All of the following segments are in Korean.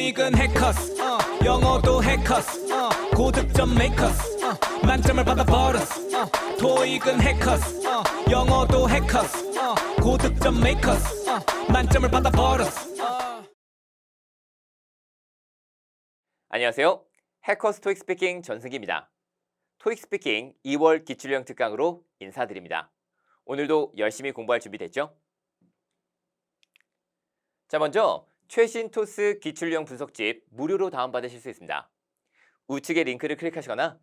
토익은 해커스 영어도 해커스 고득점 메이커스 만점을 받아버렸어 토익은 해커스 영어도 해커스 고득점 메이커스 만점을 받아버렸어 안녕하세요. 해커스 토익 스피킹 전승기입니다. 토익 스피킹 2월 기출형 특강으로 인사드립니다. 오늘도 열심히 공부할 준비 됐죠? 자, 먼저 최신 토스 기출형 분석집 무료로 다운받으실 수 있습니다. 우측의 링크를 클릭하시거나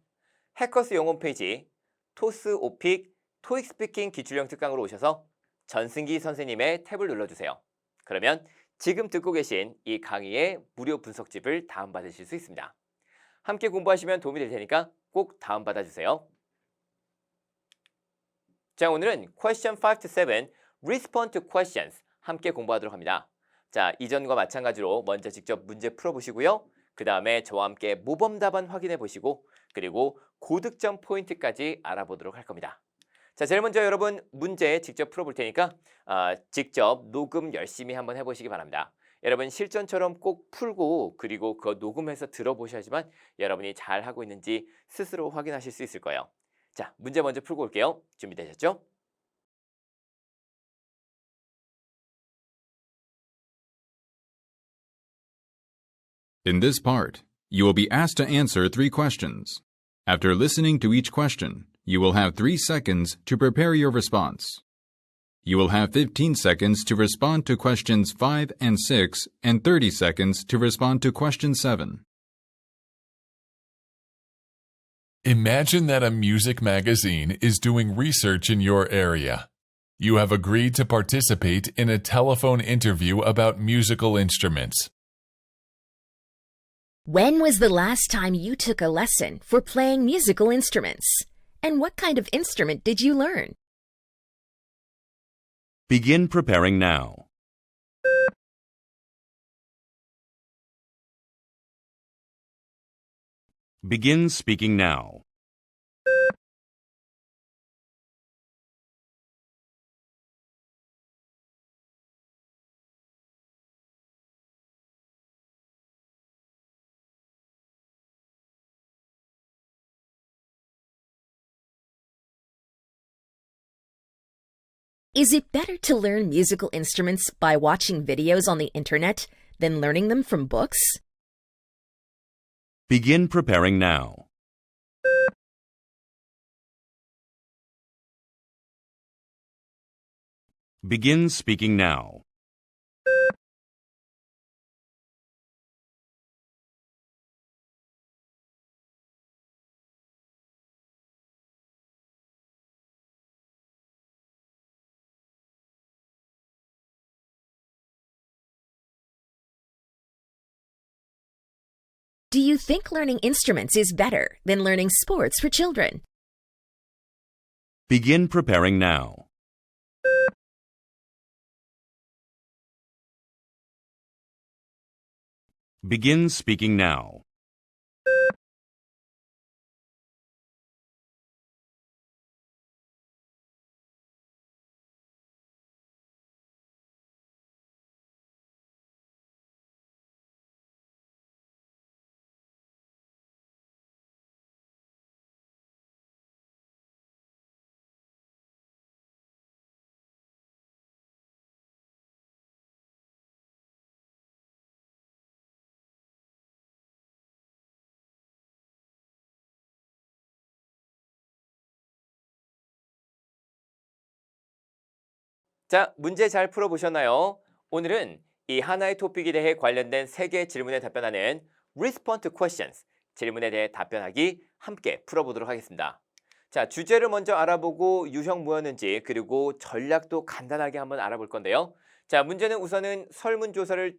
해커스 영어 홈페이지 토스 오픽 토익 스피킹 기출형 특강으로 오셔서 전승기 선생님의 탭을 눌러주세요. 그러면 지금 듣고 계신 이 강의의 무료 분석집을 다운받으실 수 있습니다. 함께 공부하시면 도움이 될 테니까 꼭 다운받아주세요. 자, 오늘은 question 5 to 7, respond to questions 함께 공부하도록 합니다. 자, 이전과 마찬가지로 먼저 직접 문제 풀어보시고요. 그 다음에 저와 함께 모범 답안 확인해 보시고 그리고 고득점 포인트까지 알아보도록 할 겁니다. 자, 제일 먼저 여러분 문제 직접 풀어볼 테니까 직접 녹음 열심히 한번 해보시기 바랍니다. 여러분 실전처럼 꼭 풀고 그리고 그거 녹음해서 들어보셔야지만 여러분이 잘하고 있는지 스스로 확인하실 수 있을 거예요. 자, 문제 먼저 풀고 올게요. 준비되셨죠? In this part, you will be asked to answer 3 questions. After listening to each question, you will have 3 seconds to prepare your response. You will have 15 seconds to respond to questions 5 and 6 and 30 seconds to respond to question 7. Imagine that a music magazine is doing research in your area. You have agreed to participate in a telephone interview about musical instruments. When was the last time you took a lesson for playing musical instruments? And what kind of instrument did you learn? Begin preparing now. Begin speaking now. Is it better to learn musical instruments by watching videos on the internet than learning them from books? Begin preparing now. Begin speaking now. Do you think learning instruments is better than learning sports for children? Begin preparing now. Begin speaking now. 자, 문제 잘 풀어보셨나요? 오늘은 이 하나의 토픽에 대해 관련된 3개의 질문에 답변하는 Respond to Questions, 질문에 대해 답변하기 함께 풀어보도록 하겠습니다. 자, 주제를 먼저 알아보고 유형 뭐였는지 그리고 전략도 간단하게 한번 알아볼 건데요. 자, 문제는 우선은 설문조사를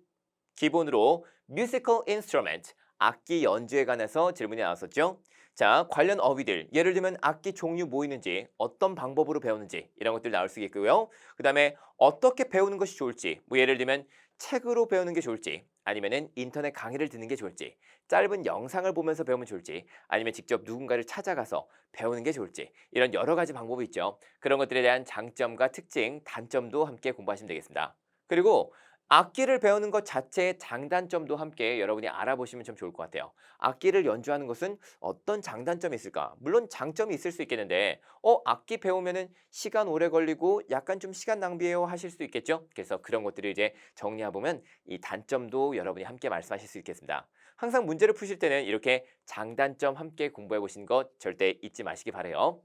기본으로 Musical Instrument, 악기 연주에 관해서 질문이 나왔었죠. 자, 관련 어휘들, 예를 들면 악기 종류 뭐 있는지, 어떤 방법으로 배우는지 이런 것들 나올 수 있고요. 그 다음에 어떻게 배우는 것이 좋을지, 뭐 예를 들면 책으로 배우는 게 좋을지, 아니면은 인터넷 강의를 듣는 게 좋을지, 짧은 영상을 보면서 배우면 좋을지, 아니면 직접 누군가를 찾아가서 배우는 게 좋을지, 이런 여러 가지 방법이 있죠. 그런 것들에 대한 장점과 특징, 단점도 함께 공부하시면 되겠습니다. 그리고 악기를 배우는 것 자체의 장단점도 함께 여러분이 알아보시면 좀 좋을 것 같아요. 악기를 연주하는 것은 어떤 장단점이 있을까? 물론 장점이 있을 수 있겠는데 악기 배우면은 시간 오래 걸리고 약간 좀 시간 낭비해요 하실 수 있겠죠? 그래서 그런 것들을 이제 정리해보면 이 단점도 여러분이 함께 말씀하실 수 있겠습니다. 항상 문제를 푸실 때는 이렇게 장단점 함께 공부해 보시는 것 절대 잊지 마시기 바라요.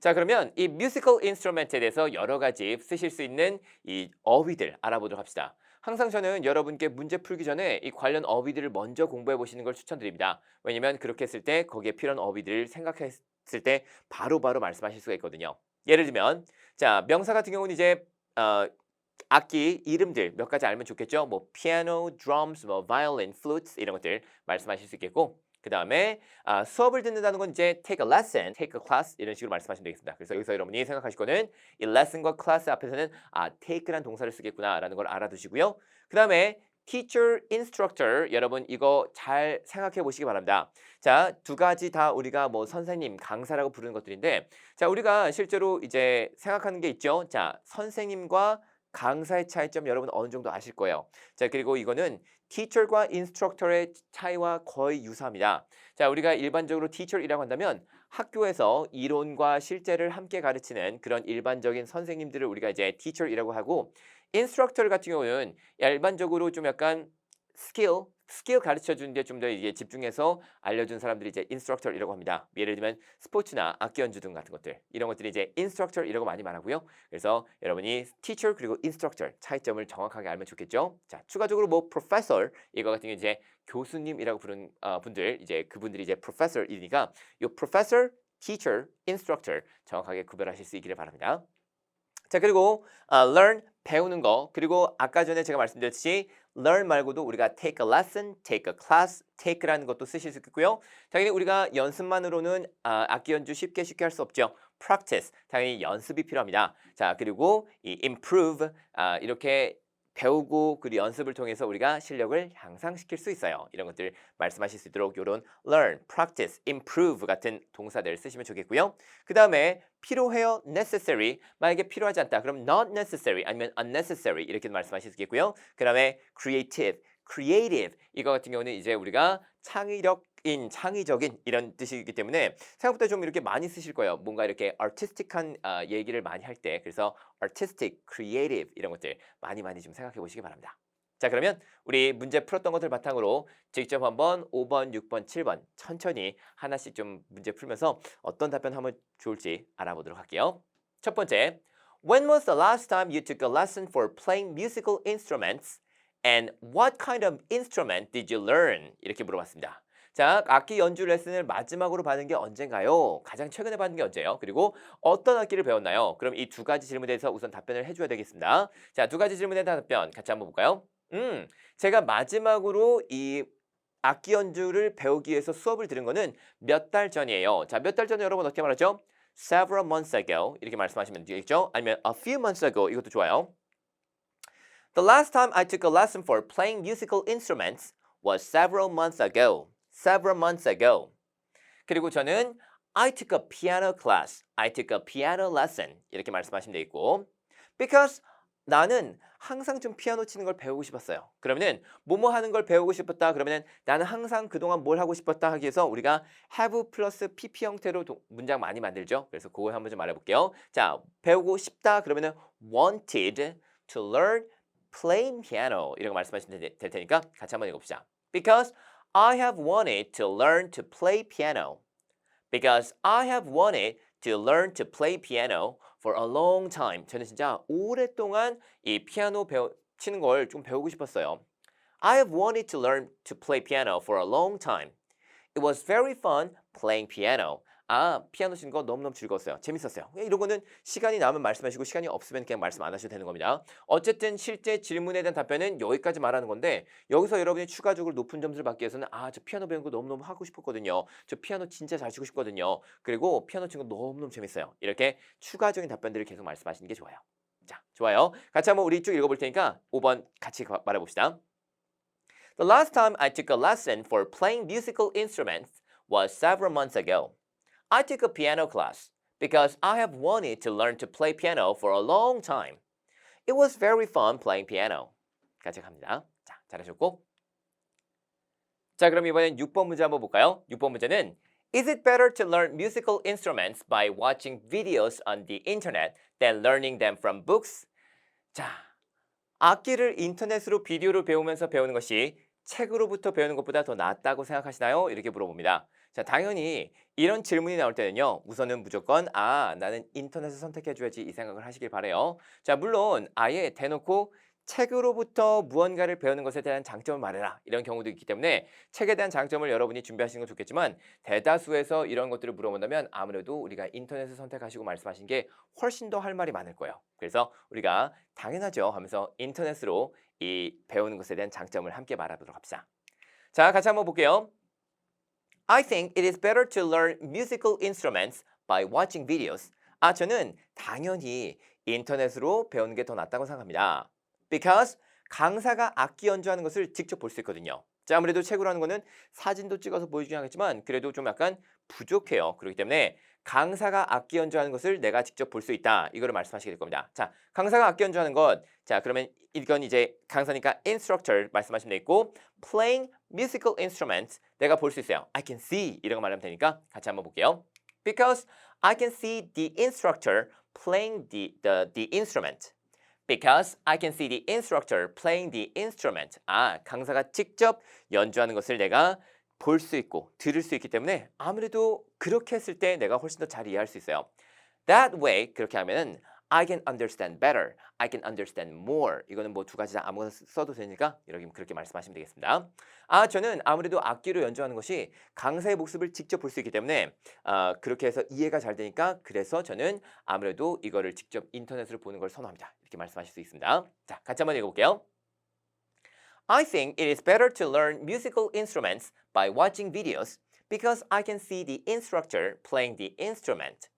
자, 그러면 이 뮤지컬 인스트루먼트에 대해서 여러 가지 쓰실 수 있는 이 어휘들 알아보도록 합시다. 항상 저는 여러분께 문제 풀기 전에 이 관련 어휘들을 먼저 공부해 보시는 걸 추천드립니다. 왜냐면 그렇게 했을 때 거기에 필요한 어휘들을 생각했을 때 바로바로 말씀하실 수가 있거든요. 예를 들면 자, 명사 같은 경우는 이제 악기 이름들 몇 가지 알면 좋겠죠. 뭐 피아노, 드럼스, 뭐 바이올린, 플루트 이런 것들 말씀하실 수 있겠고 그 다음에 수업을 듣는다는 건 이제 take a lesson, take a class 이런 식으로 말씀하시면 되겠습니다. 그래서 여기서 여러분이 생각하실 거는 이 lesson과 class 앞에서는 take란 동사를 쓰겠구나라는 걸 알아두시고요. 그 다음에 teacher, instructor 여러분 이거 잘 생각해 보시기 바랍니다. 자, 두 가지 다 우리가 뭐 선생님, 강사라고 부르는 것들인데 자, 우리가 실제로 이제 생각하는 게 있죠. 자, 선생님과 강사의 차이점 여러분 어느 정도 아실 거예요. 자, 그리고 이거는 teacher과 instructor의 차이와 거의 유사합니다. 자, 우리가 일반적으로 teacher이라고 한다면 학교에서 이론과 실제를 함께 가르치는 그런 일반적인 선생님들을 우리가 이제 teacher이라고 하고 instructor 같은 경우는 일반적으로 좀 약간 스킬 가르쳐 주는데 좀 더 이게 집중해서 알려준 사람들이 이제 instructor이라고 합니다. 예를 들면 스포츠나 악기 연주 등 같은 것들 이런 것들이 이제 instructor이라고 많이 말하고요. 그래서 여러분이 teacher 그리고 instructor 차이점을 정확하게 알면 좋겠죠. 자, 추가적으로 뭐 professor 이거 같은 경우 이제 교수님이라고 부르는 분들 이제 그분들이 이제 professor이니까 이 professor, teacher, instructor 정확하게 구별하실 수 있기를 바랍니다. 자, 그리고 learn 배우는 거 그리고 아까 전에 제가 말씀드렸듯이 learn 말고도 우리가 take a lesson, take a class, take라는 것도 쓰실 수 있고요. 당연히 우리가 연습만으로는 악기 연주 쉽게 할 수 없죠. practice 당연히 연습이 필요합니다. 자, 그리고 이 improve 이렇게 배우고 그리고 연습을 통해서 우리가 실력을 향상시킬 수 있어요. 이런 것들 말씀하실 수 있도록 이런 learn, practice, improve 같은 동사들 쓰시면 좋겠고요. 그 다음에 필요해요, necessary. 만약에 필요하지 않다. 그럼 not necessary 아니면 unnecessary 이렇게 말씀하실 수 있겠고요. 그 다음에 creative 이거 같은 경우는 이제 우리가 창의적인 이런 뜻이기 때문에 생각보다 좀 이렇게 많이 쓰실 거예요. 뭔가 이렇게 artistic한 얘기를 많이 할 때 그래서 artistic, creative 이런 것들 많이 좀 생각해 보시기 바랍니다. 자, 그러면 우리 문제 풀었던 것들 바탕으로 직접 한번 5번, 6번, 7번 천천히 하나씩 좀 문제 풀면서 어떤 답변 하면 좋을지 알아보도록 할게요. 첫 번째, When was the last time you took a lesson for playing musical instruments? And what kind of instrument did you learn? 이렇게 물어봤습니다. 자, 악기 연주 레슨을 마지막으로 받은 게 언젠가요? 가장 최근에 받은 게 언제요? 그리고 어떤 악기를 배웠나요? 그럼 이 두 가지 질문에 대해서 우선 답변을 해줘야 되겠습니다. 자, 두 가지 질문에 대한 답변 같이 한번 볼까요? 제가 마지막으로 이 악기 연주를 배우기 위해서 수업을 들은 거는 몇 달 전이에요. 자, 몇 달 전에 여러분 어떻게 말하죠? Several months ago 이렇게 말씀하시면 되겠죠? 아니면 a few months ago 이것도 좋아요. The last time I took a lesson for playing musical instruments was several months ago. Several months ago. 그리고 저는 I took a piano class. I took a piano lesson. 이렇게 말씀하시면 되겠고 because 나는 항상 좀 피아노 치는 걸 배우고 싶었어요. 그러면은 뭐뭐 하는 걸 배우고 싶었다. 그러면은 나는 항상 그동안 뭘 하고 싶었다 하기 위해서 우리가 have 플러스 pp 형태로 문장 많이 만들죠. 그래서 그걸 한번 좀 말해볼게요. 자, 배우고 싶다. 그러면은 wanted to learn playing piano 이런 거 말씀하시면 될 테니까 같이 한번 읽어봅시다. Because I have wanted to learn to play piano. Because I have wanted to learn to play piano for a long time. 저는 진짜 오랫동안 이 피아노 치는 걸 좀 배우고 싶었어요. I have wanted to learn to play piano for a long time. It was very fun playing piano. 피아노 치는 거 너무너무 즐거웠어요. 재밌었어요. 이런 거는 시간이 나면 말씀하시고 시간이 없으면 그냥 말씀 안 하셔도 되는 겁니다. 어쨌든 실제 질문에 대한 답변은 여기까지 말하는 건데 여기서 여러분이 추가적으로 높은 점수를 받기 위해서는 저 피아노 배우는 거 너무너무 하고 싶었거든요. 저 피아노 진짜 잘 치고 싶거든요. 그리고 피아노 치는 거 너무너무 재밌어요. 이렇게 추가적인 답변들을 계속 말씀하시는 게 좋아요. 자, 좋아요. 같이 한번 우리 쭉 읽어볼 테니까 5번 같이 말해봅시다. The last time I took a lesson for playing musical instruments was several months ago. I took a piano class because I have wanted to learn to play piano for a long time. It was very fun playing piano. 까지 갑니다. 자, 잘하셨고. 자, 그럼 이번엔 6번 문제 한번 볼까요? 6번 문제는 Is it better to learn musical instruments by watching videos on the internet than learning them from books? 자, 악기를 인터넷으로 비디오로 배우면서 배우는 것이 책으로부터 배우는 것보다 더 낫다고 생각하시나요? 이렇게 물어봅니다. 자, 당연히 이런 질문이 나올 때는요. 우선은 무조건 나는 인터넷을 선택해줘야지 이 생각을 하시길 바래요. 자, 물론 아예 대놓고 책으로부터 무언가를 배우는 것에 대한 장점을 말해라 이런 경우도 있기 때문에 책에 대한 장점을 여러분이 준비하시는 건 좋겠지만 대다수에서 이런 것들을 물어본다면 아무래도 우리가 인터넷을 선택하시고 말씀하신 게 훨씬 더 할 말이 많을 거예요. 그래서 우리가 당연하죠 하면서 인터넷으로 이 배우는 것에 대한 장점을 함께 말해보도록 합시다. 자, 같이 한번 볼게요. I think it is better to learn musical instruments by watching videos. 저는 당연히 인터넷으로 배우는 게 더 낫다고 생각합니다. Because 강사가 악기 연주하는 것을 직접 볼 수 있거든요. 자, 아무래도 책으로 하는 거는 사진도 찍어서 보여주긴 하겠지만 그래도 좀 약간 부족해요. 그렇기 때문에 강사가 악기 연주하는 것을 내가 직접 볼 수 있다. 이거를 말씀하시게 될 겁니다. 자, 강사가 악기 연주하는 것. 자, 그러면 이건 이제 강사니까 instructor 말씀하시면 되겠고 playing musical instruments 내가 볼 수 있어요. I can see 이런 거 말하면 되니까 같이 한번 볼게요. Because I can see the instructor playing the instrument. Because I can see the instructor playing the instrument. 강사가 직접 연주하는 것을 내가 볼 수 있고 들을 수 있기 때문에 아무래도 그렇게 했을 때 내가 훨씬 더 잘 이해할 수 있어요. That way 그렇게 하면은 I can understand better. I can understand more. 이거는 뭐 두 가지 다 아무거나 써도 되니까 여러분 그렇게 말씀하시면 되겠습니다. 저는 아무래도 악기로 연주하는 것이 강사의 모습을 직접 볼 수 있기 때문에 그렇게 해서 이해가 잘 되니까 그래서 저는 아무래도 이거를 직접 인터넷으로 보는 걸 선호합니다. 이렇게 말씀하실 수 있습니다. 자, 같이 한번 읽어볼게요. I think it is better to learn musical instruments by watching videos because I can see the instructor playing the instrument.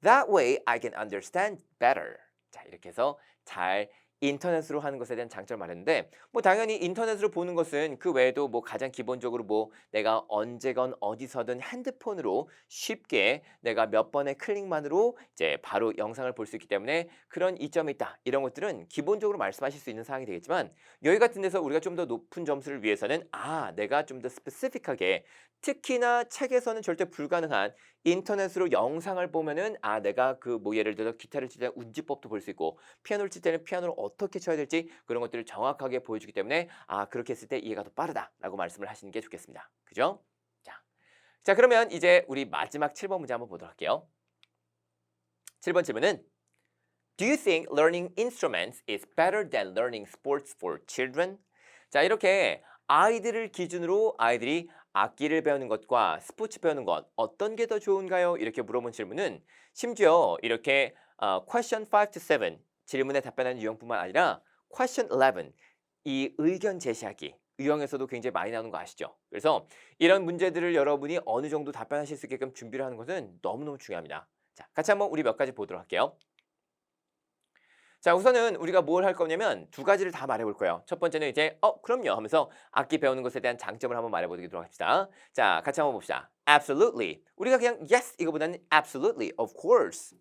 That way I can understand better. 자, 이렇게 해서 잘 인터넷으로 하는 것에 대한 장점을 말했는데 뭐 당연히 인터넷으로 보는 것은 그 외에도 뭐 가장 기본적으로 뭐 내가 언제건 어디서든 핸드폰으로 쉽게 내가 몇 번의 클릭만으로 이제 바로 영상을 볼 수 있기 때문에 그런 이점이 있다. 이런 것들은 기본적으로 말씀하실 수 있는 사항이 되겠지만 여기 같은 데서 우리가 좀 더 높은 점수를 위해서는 내가 좀 더 스페시픽하게 특히나 책에서는 절대 불가능한 인터넷으로 영상을 보면은 내가 그 뭐 예를 들어 기타를 칠 때 운지법도 볼 수 있고 피아노를 칠 때는 피아노를 어떻게 쳐야 될지 그런 것들을 정확하게 보여주기 때문에 그렇게 했을 때 이해가 더 빠르다라고 말씀을 하시는 게 좋겠습니다. 그죠? 자 그러면 이제 우리 마지막 7번 문제 한번 보도록 할게요. 7번 질문은 Do you think learning instruments is better than learning sports for children? 자 이렇게 아이들을 기준으로 아이들이 악기를 배우는 것과 스포츠 배우는 것 어떤 게 더 좋은가요? 이렇게 물어본 질문은 심지어 이렇게 question 5 to 7 질문에 답변하는 유형뿐만 아니라 question 11 이 의견 제시하기 유형에서도 굉장히 많이 나오는 거 아시죠? 그래서 이런 문제들을 여러분이 어느 정도 답변하실 수 있게끔 준비를 하는 것은 너무너무 중요합니다. 자, 같이 한번 우리 몇 가지 보도록 할게요. 자, 우선은 우리가 뭘 할 거냐면 두 가지를 다 말해볼 거예요. 첫 번째는 이제 그럼요 하면서 악기 배우는 것에 대한 장점을 한번 말해보도록 합시다. 자, 같이 한번 봅시다. Absolutely. 우리가 그냥 yes 이거보다는 absolutely, of course.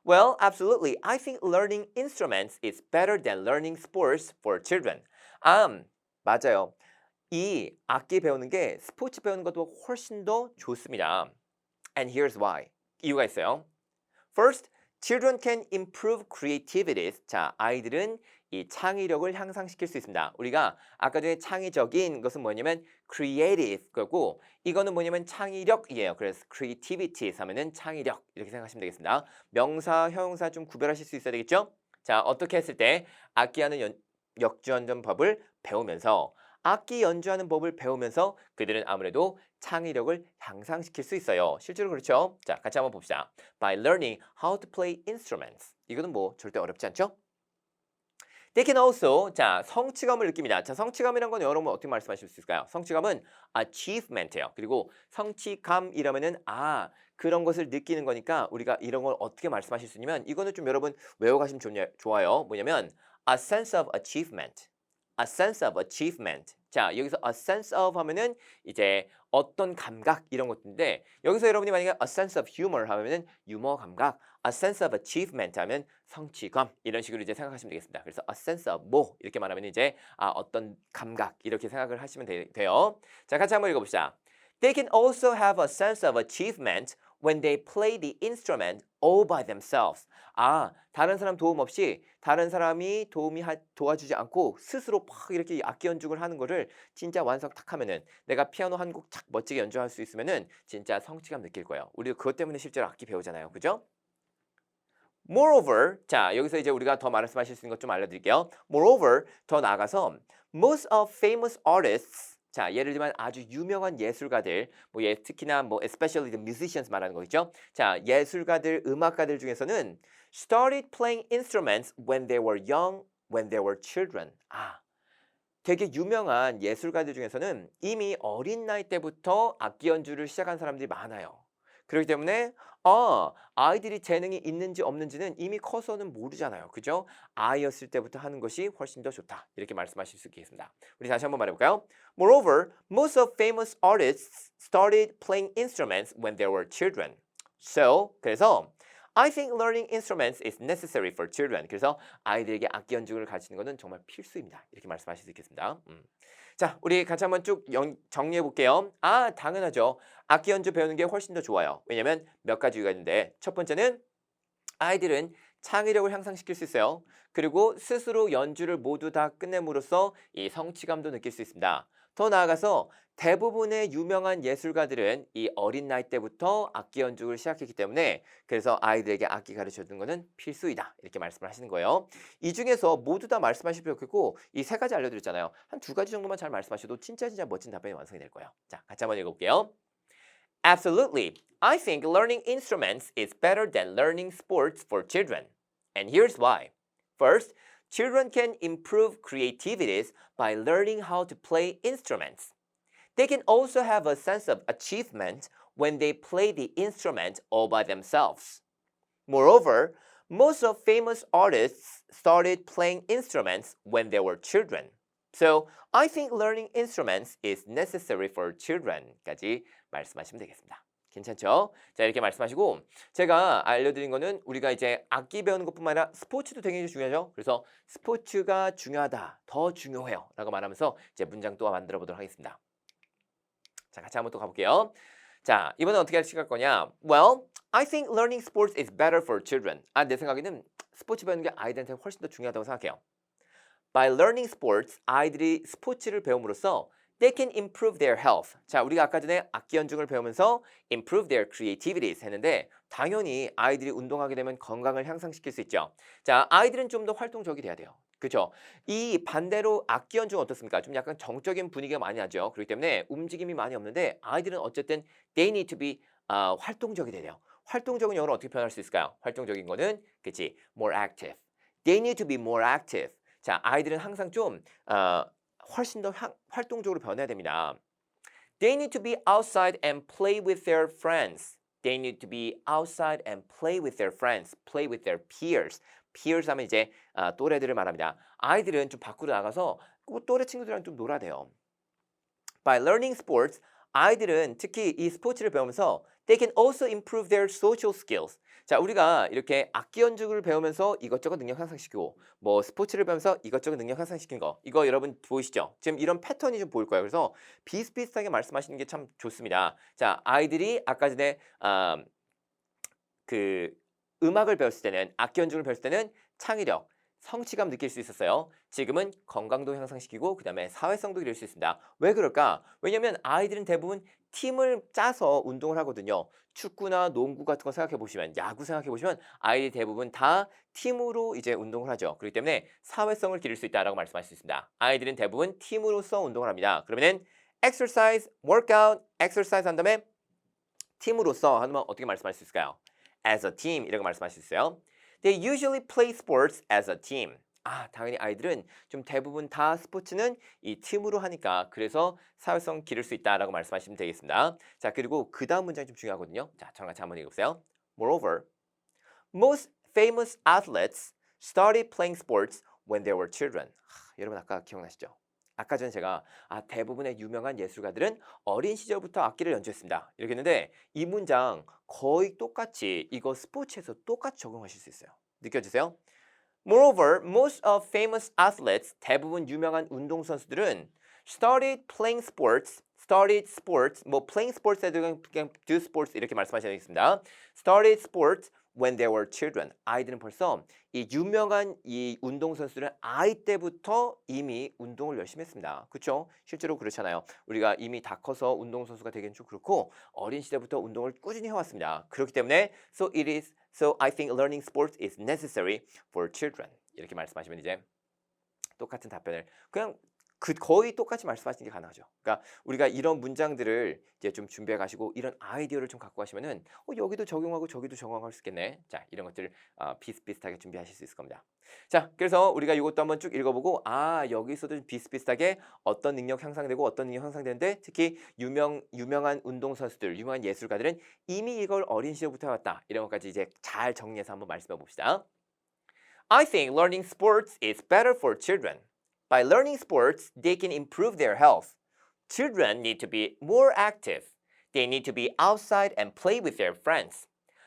Well, absolutely. I think learning instruments is better than learning sports for children. 맞아요. 이 악기 배우는 게 스포츠 배우는 것보다 훨씬 더 좋습니다. And here's why. 이유가 있어요. First, children can improve creativity. 자, 아이들은 이 창의력을 향상시킬 수 있습니다. 우리가 아까 전에 창의적인 것은 뭐냐면 creative 거고 이거는 뭐냐면 창의력이에요. 그래서 creativity 하면은 창의력 이렇게 생각하시면 되겠습니다. 명사, 형용사 좀 구별하실 수 있어야 되겠죠? 자, 어떻게 했을 때 악기하는 역주행전 법을 배우면서 악기 연주하는 법을 배우면서 그들은 아무래도 창의력을 향상시킬 수 있어요. 실제로 그렇죠? 자, 같이 한번 봅시다. By learning how to play instruments. 이거는 뭐 절대 어렵지 않죠? They can also, 자, 성취감을 느낍니다. 자, 성취감이란 건 여러분 어떻게 말씀하실 수 있을까요? 성취감은 achievement예요. 그리고 성취감이라면은 그런 것을 느끼는 거니까 우리가 이런 걸 어떻게 말씀하실 수 있냐면 이거는 좀 여러분 외워가시면 좋아요. 뭐냐면 a sense of achievement. a sense of achievement. 자, 여기서 a sense of 하면은 이제 어떤 감각 이런 것인데 여기서 여러분이 만약에 a sense of humor 하면은 유머 감각, a sense of achievement 하면 성취감 이런 식으로 이제 생각하시면 되겠습니다. 그래서 a sense of 뭐 이렇게 말하면 이제 어떤 감각 이렇게 생각을 하시면 돼요. 자, 같이 한번 읽어봅시다. They can also have a sense of achievement when they play the instrument all by themselves. 다른 사람 도움 없이 다른 사람이 도와주지 않고 스스로 막 이렇게 악기 연주를 하는 거를 진짜 완성 탁 하면은 내가 피아노 한 곡 착 멋지게 연주할 수 있으면은 진짜 성취감 느낄 거예요. 우리 그것 때문에 실제로 악기 배우잖아요. 그죠? Moreover, 자 여기서 이제 우리가 더 말씀하실 수 있는 것 좀 알려드릴게요. Moreover, 더 나아가서 most of famous artists 자, 예를 들면 아주 유명한 예술가들, 특히나 especially the musicians 말하는 거겠죠. 자, 예술가들, 음악가들 중에서는 started playing instruments when they were young, when they were children. 되게 유명한 예술가들 중에서는 이미 어린 나이 때부터 악기 연주를 시작한 사람들이 많아요. 그렇기 때문에 아이들이 재능이 있는지 없는지는 이미 커서는 모르잖아요. 그죠? 아이였을 때부터 하는 것이 훨씬 더 좋다. 이렇게 말씀하실 수 있겠습니다. 우리 다시 한번 말해볼까요? Moreover, most of famous artists started playing instruments when they were children. So, 그래서 I think learning instruments is necessary for children. 그래서 아이들에게 악기 연주를 가르치는 것은 정말 필수입니다. 이렇게 말씀하실 수 있겠습니다. 자, 우리 같이 한번 쭉 정리해 볼게요. 당연하죠. 악기 연주 배우는 게 훨씬 더 좋아요. 왜냐면 몇 가지 이유가 있는데 첫 번째는 아이들은 창의력을 향상시킬 수 있어요. 그리고 스스로 연주를 모두 다 끝냄으로써 이 성취감도 느낄 수 있습니다. 더 나아가서 대부분의 유명한 예술가들은 이 어린 나이 때부터 악기 연주를 시작했기 때문에 그래서 아이들에게 악기 가르쳐주는 것은 필수이다. 이렇게 말씀을 하시는 거예요. 이 중에서 모두 다 말씀하실 필요 없고 이 세 가지 알려드렸잖아요. 한 두 가지 정도만 잘 말씀하셔도 진짜 멋진 답변이 완성이 될 거예요. 자, 같이 한번 읽어볼게요. Absolutely. I think learning instruments is better than learning sports for children. And here's why. First, children can improve creativities by learning how to play instruments. They can also have a sense of achievement when they play the instrument all by themselves. Moreover, most of famous artists started playing instruments when they were children. So, I think learning instruments is necessary for children까지 말씀하시면 되겠습니다. 괜찮죠? 자, 이렇게 말씀하시고 제가 알려드린 거는 우리가 이제 악기 배우는 것뿐만 아니라 스포츠도 되게 중요하죠. 그래서 스포츠가 중요하다, 더 중요해요 라고 말하면서 이제 문장 또 만들어 보도록 하겠습니다. 자, 같이 한번 또 가볼게요. 자, 이번엔 어떻게 시작할 거냐? Well, I think learning sports is better for children. 내 생각에는 스포츠 배우는 게 아이들한테 훨씬 더 중요하다고 생각해요. By learning sports, 아이들이 스포츠를 배움으로써 they can improve their health. 자, 우리가 아까 전에 악기 연주를 배우면서 improve their creativities 했는데 당연히 아이들이 운동하게 되면 건강을 향상시킬 수 있죠. 자, 아이들은 좀 더 활동적이 돼야 돼요. 그렇죠? 이 반대로 악기 연주는 어떻습니까? 좀 약간 정적인 분위기가 많이 나죠. 그렇기 때문에 움직임이 많이 없는데 아이들은 어쨌든 they need to be 활동적이 돼야 돼요. 활동적인 영어로 어떻게 표현할 수 있을까요? 활동적인 거는 그치? more active. They need to be more active. 자, 아이들은 항상 좀 훨씬 더 활동적으로 변해야 됩니다. They need to be outside and play with their friends. They need to be outside and play with their friends. Play with their peers. peers 하면 이제 또래들을 말합니다. 아이들은 좀 밖으로 나가서 또래 친구들이랑 좀 놀아야 돼요. By learning sports, 아이들은 특히 이 스포츠를 배우면서 they can also improve their social skills. 자, 우리가 이렇게 악기 연주를 배우면서 이것저것 능력 향상시키고 스포츠를 배우면서 이것저것 능력 향상시키는 거 이거 여러분 보이시죠? 지금 이런 패턴이 좀 보일 거예요. 그래서 비슷비슷하게 말씀하시는 게 참 좋습니다. 자, 아이들이 아까 전에 그 음악을 배웠을 때는 악기 연주를 배웠을 때는 창의력, 성취감 느낄 수 있었어요. 지금은 건강도 향상시키고 그 다음에 사회성도 기를 수 있습니다. 왜 그럴까? 왜냐면 아이들은 대부분 팀을 짜서 운동을 하거든요. 축구나 농구 같은 거 생각해 보시면 야구 생각해 보시면 아이들이 대부분 다 팀으로 이제 운동을 하죠. 그렇기 때문에 사회성을 기를 수 있다라고 말씀할 수 있습니다. 아이들은 대부분 팀으로서 운동을 합니다. 그러면은 exercise, workout, exercise 한 다음에 팀으로서 하면 어떻게 말씀할 수 있을까요? as a team 이라고 말씀할 수 있어요. They usually play sports as a team. 당연히 아이들은 좀 대부분 다 스포츠는 이 팀으로 하니까 그래서 사회성 기를 수 있다라고 말씀하시면 되겠습니다. 자, 그리고 그 다음 문장이 좀 중요하거든요. 자, 저랑 같이 한번 읽어보세요. Moreover, most famous athletes started playing sports when they were children. 여러분 아까 기억나시죠? 아까 전에 제가 대부분의 유명한 예술가들은 어린 시절부터 악기를 연주했습니다. 이렇게 했는데 이 문장 거의 똑같이 이거 스포츠에서 똑같이 적용하실 수 있어요. 느껴지세요? Moreover, most of famous athletes, 대부분 유명한 운동선수들은 started playing sports, 뭐 playing sports에 그냥 do sports 이렇게 말씀하셔야 되겠습니다. started sports when they were children. 아이들은 벌써 이 유명한 이 운동선수들은 아이 때부터 이미 운동을 열심히 했습니다. 그렇죠? 실제로 그렇잖아요. 우리가 이미 다 커서 운동선수가 되기는 좀 그렇고 어린 시절부터 운동을 꾸준히 해왔습니다. 그렇기 때문에 So I think learning sports is necessary for children. 이렇게 말씀하시면 이제 똑같은 답변을 그냥 거의 똑같이 말씀하시는 게 가능하죠. 그러니까 우리가 이런 문장들을 이제 좀 준비해 가시고 이런 아이디어를 좀 갖고 가시면은 여기도 적용하고 저기도 적용할 수 있겠네. 자, 이런 것들 비슷비슷하게 준비하실 수 있을 겁니다. 자, 그래서 우리가 이것도 한번 쭉 읽어보고 여기서도 비슷비슷하게 어떤 능력 향상되고 어떤 능력 향상되는데 특히 유명한 운동선수들, 유명한 예술가들은 이미 이걸 어린 시절부터 해왔다. 이런 것까지 이제 잘 정리해서 한번 말씀해 봅시다. I think learning sports is better for children. By learning sports, they can improve their health. Children need to be more active. They need to be outside and play with their friends.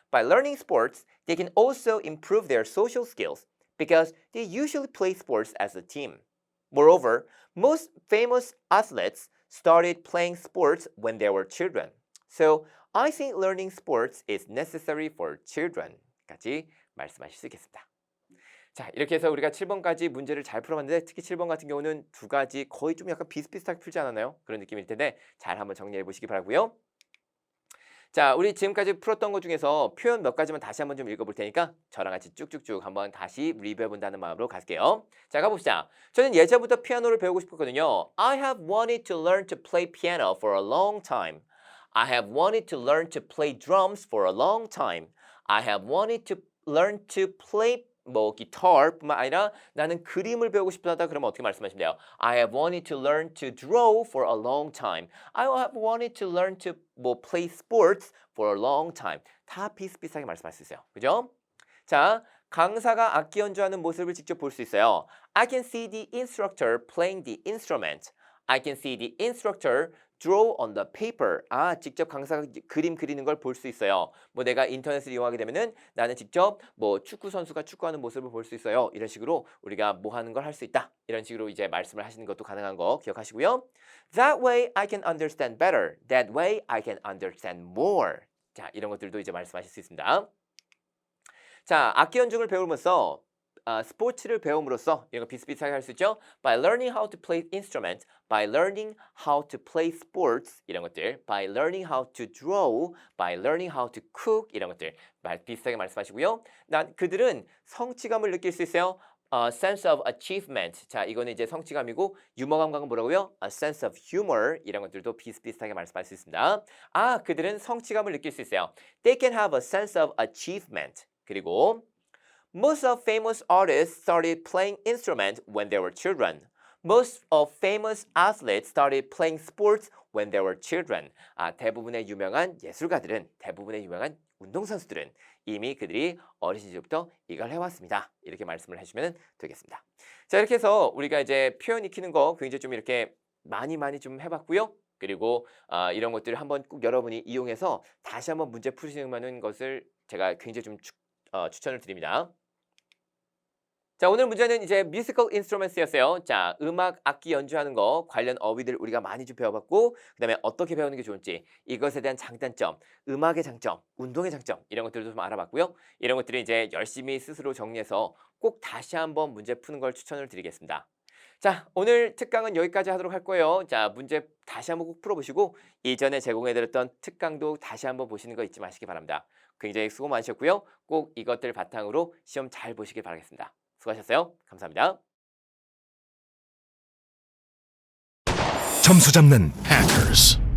By learning sports, they can also improve their social skills because they usually play sports as a team. Moreover, most famous athletes started playing sports when they were children. So, I think learning sports is necessary for children. 까지 말씀하실 수 있겠습니다. 자, 이렇게 해서 우리가 7번까지 문제를 잘 풀어봤는데 특히 7번 같은 경우는 두 가지 거의 좀 약간 비슷비슷하게 풀지 않았나요? 그런 느낌일 텐데 잘 한번 정리해 보시기 바라고요. 자, 우리 지금까지 풀었던 것 중에서 표현 몇 가지만 다시 한번 좀 읽어볼 테니까 저랑 같이 쭉쭉쭉 한번 다시 리뷰해본다는 마음으로 갈게요. 자, 가봅시다. 저는 예전부터 피아노를 배우고 싶었거든요. I have wanted to learn to play piano for a long time. I have wanted to learn to play drums for a long time. I have wanted to learn to play 기타뿐만 아니라 나는 그림을 배우고 싶다 그러면 어떻게 말씀하시면 돼요? I have wanted to learn to draw for a long time. I have wanted to learn to play sports for a long time. 다 비슷비슷하게 말씀할 수 있어요. 그죠? 자, 강사가 악기 연주하는 모습을 직접 볼 수 있어요. I can see the instructor playing the instrument. I can see the instructor draw on the paper. 직접 강사가 그림 그리는 걸 볼 수 있어요. 내가 인터넷을 이용하게 되면은 나는 직접 축구 선수가 축구하는 모습을 볼 수 있어요. 이런 식으로 우리가 하는 걸 할 수 있다. 이런 식으로 이제 말씀을 하시는 것도 가능한 거 기억하시고요. That way I can understand better. That way I can understand more. 자, 이런 것들도 이제 말씀하실 수 있습니다. 자, 악기 연주를 배우면서 스포츠를 배움으로써 이런 거 비슷비슷하게 할 수 있죠. By learning how to play instrument, by learning how to play sports 이런 것들, by learning how to draw, by learning how to cook 이런 것들 비슷하게 말씀하시고요. 그들은 성취감을 느낄 수 있어요. sense of achievement. 자, 이거는 이제 성취감이고 유머감각은 뭐라고요? A sense of humor 이런 것들도 비슷비슷하게 말씀할 수 있습니다. 그들은 성취감을 느낄 수 있어요. They can have a sense of achievement. 그리고 Most of famous artists started playing instruments when they were children. Most of famous athletes started playing sports when they were children. 대부분의 유명한 예술가들은, 대부분의 유명한 운동선수들은 이미 그들이 어린 시절부터 이걸 해왔습니다. 이렇게 말씀을 해주시면 되겠습니다. 자, 이렇게 해서 우리가 이제 표현 익히는 거 굉장히 좀 이렇게 많이 좀 해봤고요. 그리고 이런 것들을 한번 꼭 여러분이 이용해서 다시 한번 문제 푸시는 것을 제가 굉장히 좀 추천을 드립니다. 자, 오늘 문제는 이제 musical instruments였어요. 자, 음악 악기 연주하는 거 관련 어휘들 우리가 많이 좀 배워봤고 그다음에 어떻게 배우는 게 좋은지 이것에 대한 장단점, 음악의 장점, 운동의 장점 이런 것들도 좀 알아봤고요. 이런 것들을 이제 열심히 스스로 정리해서 꼭 다시 한번 문제 푸는 걸 추천을 드리겠습니다. 자, 오늘 특강은 여기까지 하도록 할 거예요. 자, 문제 다시 한번 꼭 풀어보시고 이전에 제공해드렸던 특강도 다시 한번 보시는 거 잊지 마시기 바랍니다. 굉장히 수고 많으셨고요. 꼭 이것들 바탕으로 시험 잘 보시길 바라겠습니다. 수고하셨어요. 감사합니다. 점수 잡는 Hackers.